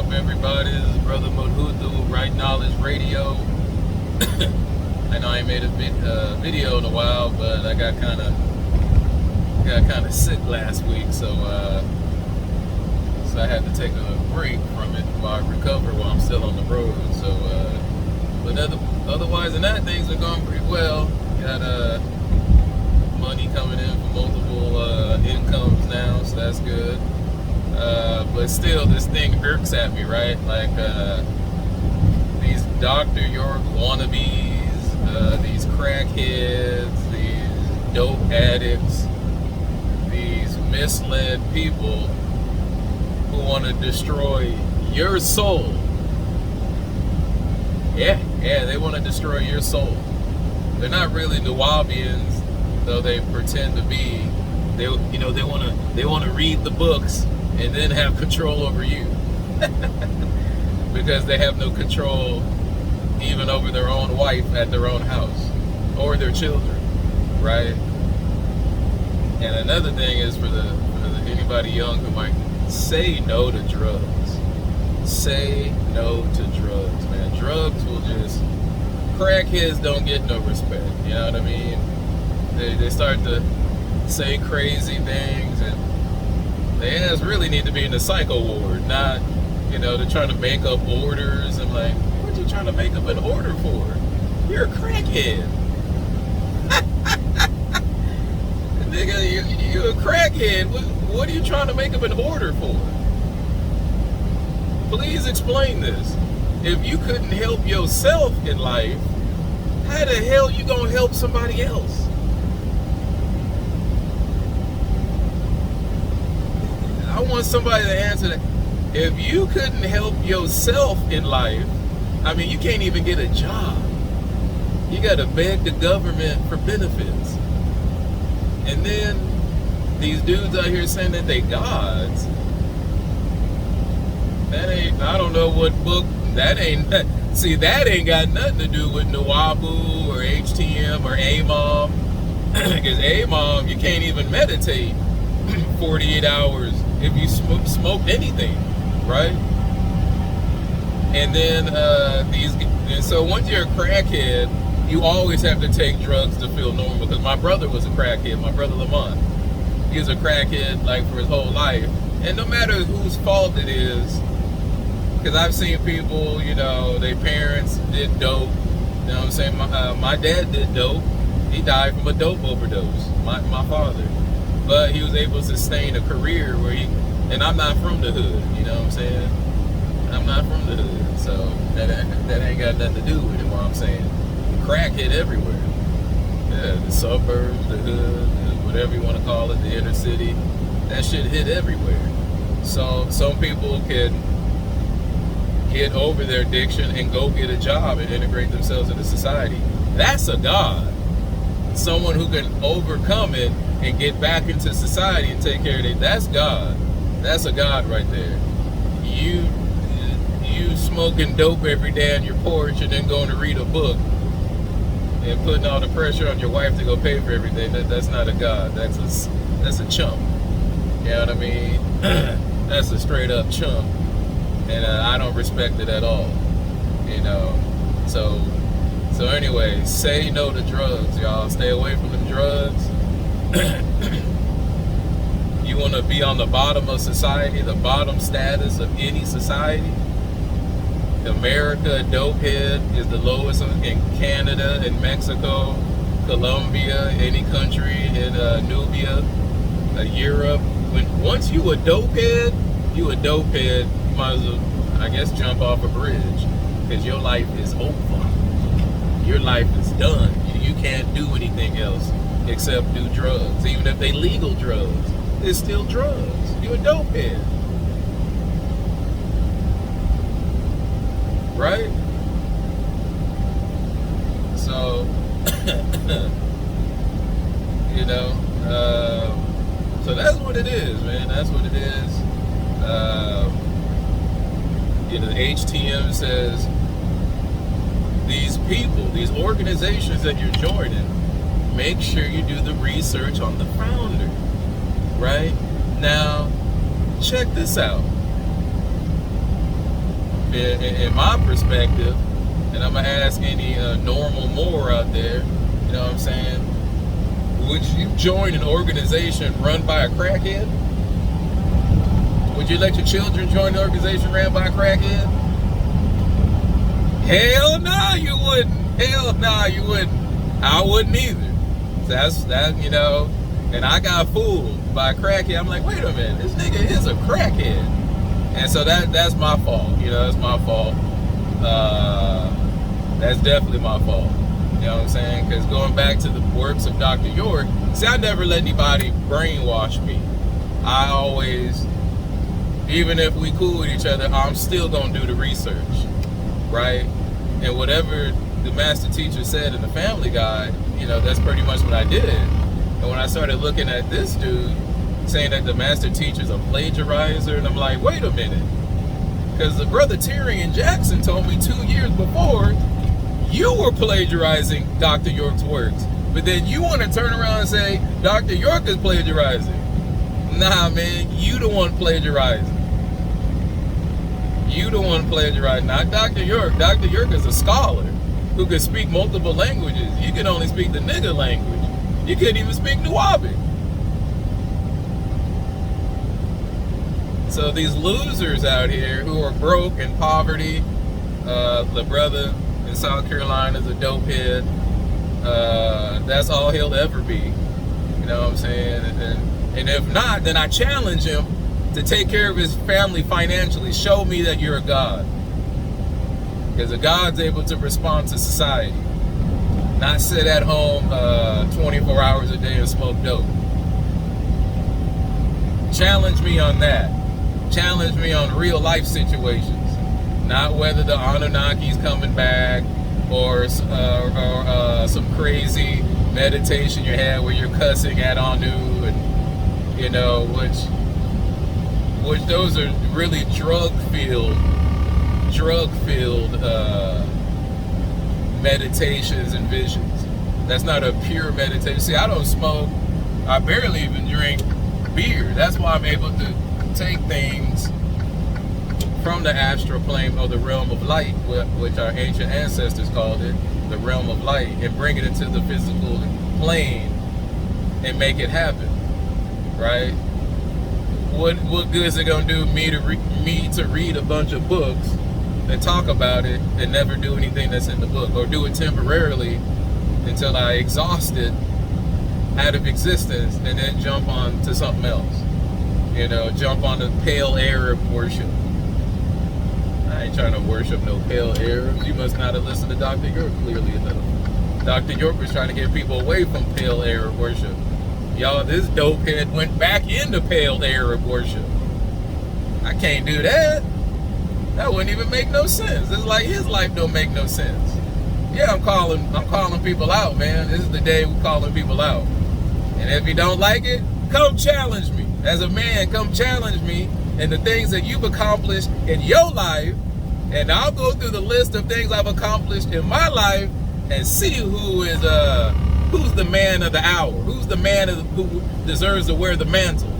up, everybody? This is Brother Modhudu, Rit Nalej Radio. I know I ain't made a video in a while, but I got kind of sick last week, so I had to take a break from it while I recover while I'm still on the road. So, but otherwise than that, things are going pretty well. Got money coming in from multiple incomes now, so that's good. But still, this thing irks at me, right? Like these Dr. York wannabes, these crackheads, these dope addicts, these misled people who want to destroy your soul. Yeah, they want to destroy your soul. They're not really Nuwabians, though they pretend to be. They want to read the books and then have control over you because they have no control even over their own wife at their own house or their children, right? And another thing is for anybody young who might say no to drugs. Say no to drugs, man. Drugs will just, crackheads don't get no respect, you know what I mean? They start to say crazy things, and the ass really need to be in the psycho ward, not, they're trying to make up orders. I'm like, what are you trying to make up an order for? You're a crackhead. Nigga, you're a crackhead. What are you trying to make up an order for? Please explain this. If you couldn't help yourself in life, how the hell you gonna help somebody else? I want somebody to answer that. If you couldn't help yourself in life, I mean, you can't even get a job. You gotta beg the government for benefits. And then these dudes out here saying that they gods. I don't know what book, that ain't got nothing to do with Nuwabu or HTM or AMOM. Because AMOM, you can't even meditate 48 hours if you smoked anything, right? And then and so once you're a crackhead, you always have to take drugs to feel normal. Because my brother was a crackhead, my brother Lamont. He was a crackhead like for his whole life. And no matter whose fault it is, because I've seen people, their parents did dope. You know what I'm saying? My dad did dope. He died from a dope overdose, my father. But he was able to sustain a career where and I'm not from the hood, you know what I'm saying? I'm not from the hood, so that ain't got nothing to do with it, what I'm saying. Crackhead everywhere. Yeah, the suburbs, the hood, whatever you want to call it, the inner city. That shit hit everywhere. So some people can get over their addiction and go get a job and integrate themselves into society. That's a god. Someone who can overcome it and get back into society and take care of it. That's God. That's a god right there. You smoking dope every day on your porch and then going to read a book and putting all the pressure on your wife to go pay for everything. That's not a god. That's a chump. You know what I mean? That's a straight up chump. And I don't respect it at all. So anyway, say no to drugs, y'all. Stay away from them drugs. You want to be on the bottom of society, the bottom status of any society. America, dopehead, is the lowest in Canada and Mexico, Colombia, any country in Nubia, Europe. Once you a dopehead, you might as well, I guess, jump off a bridge, because your life is over. Your life is done. You can't do anything else except do drugs. Even if they legal drugs, it's still drugs. You a dopehead. Right? So, so that's what it is, man. That's what it is. The HTM says these people, these organizations that you're joining, make sure you do the research on the founder, right? Now, check this out. in my perspective, and I'm gonna ask any normal Moor out there, you know what I'm saying? Would you join an organization run by a crackhead? Would you let your children join an organization ran by a crackhead? Hell no, you wouldn't. Hell no, you wouldn't. I wouldn't either. That's that, you know. And I got fooled by a crackhead. I'm like, wait a minute, this nigga is a crackhead. And so that's my fault. You know, that's my fault. That's definitely my fault. You know what I'm saying? Because going back to the works of Dr. York, see, I never let anybody brainwash me. I always, even if we cool with each other, I'm still going to do the research, right? And whatever the master teacher said in the Family Guide, you know, that's pretty much what I did. And when I started looking at this dude saying that the master teacher's a plagiarizer, and I'm like, wait a minute. Because the brother Tyrion Jackson told me 2 years before, you were plagiarizing Dr. York's works. But then you want to turn around and say, Dr. York is plagiarizing. Nah, man, you the one plagiarizing. You the one plagiarizing, not Dr. York. Dr. York is a scholar who could speak multiple languages. You can only speak the nigga language. You couldn't even speak Nuwabi. So these losers out here who are broke in poverty, the brother in South Carolina is a dope head. That's all he'll ever be. You know what I'm saying? And if not, then I challenge him to take care of his family financially. Show me that you're a god. Because a god's able to respond to society. Not sit at home 24 hours a day and smoke dope. Challenge me on that. Challenge me on real life situations. Not whether the Anunnaki's coming back or some crazy meditation you had where you're cussing at Anu, and you know, which those are really drug filled meditations and visions. That's not a pure meditation. See, I don't smoke. I barely even drink beer. That's why I'm able to take things from the astral plane or the realm of light, which our ancient ancestors called it, the realm of light, and bring it into the physical plane and make it happen, right? What good is it gonna do me to read a bunch of books and talk about it and never do anything that's in the book, or do it temporarily until I exhaust it out of existence and then jump on to something else? You know, jump on the pale Arab worship. I ain't trying to worship no pale Arabs. You must not have listened to Dr. York clearly enough. Dr. York was trying to get people away from pale Arab worship. Y'all, this dope head went back into pale Arab worship. I can't do that. That wouldn't even make no sense. It's like his life don't make no sense. Yeah, I'm calling people out, man. This is the day we're calling people out. And if you don't like it, come challenge me. As a man, come challenge me in the things that you've accomplished in your life, and I'll go through the list of things I've accomplished in my life and see who's the man of the hour, who's the man who deserves to wear the mantle.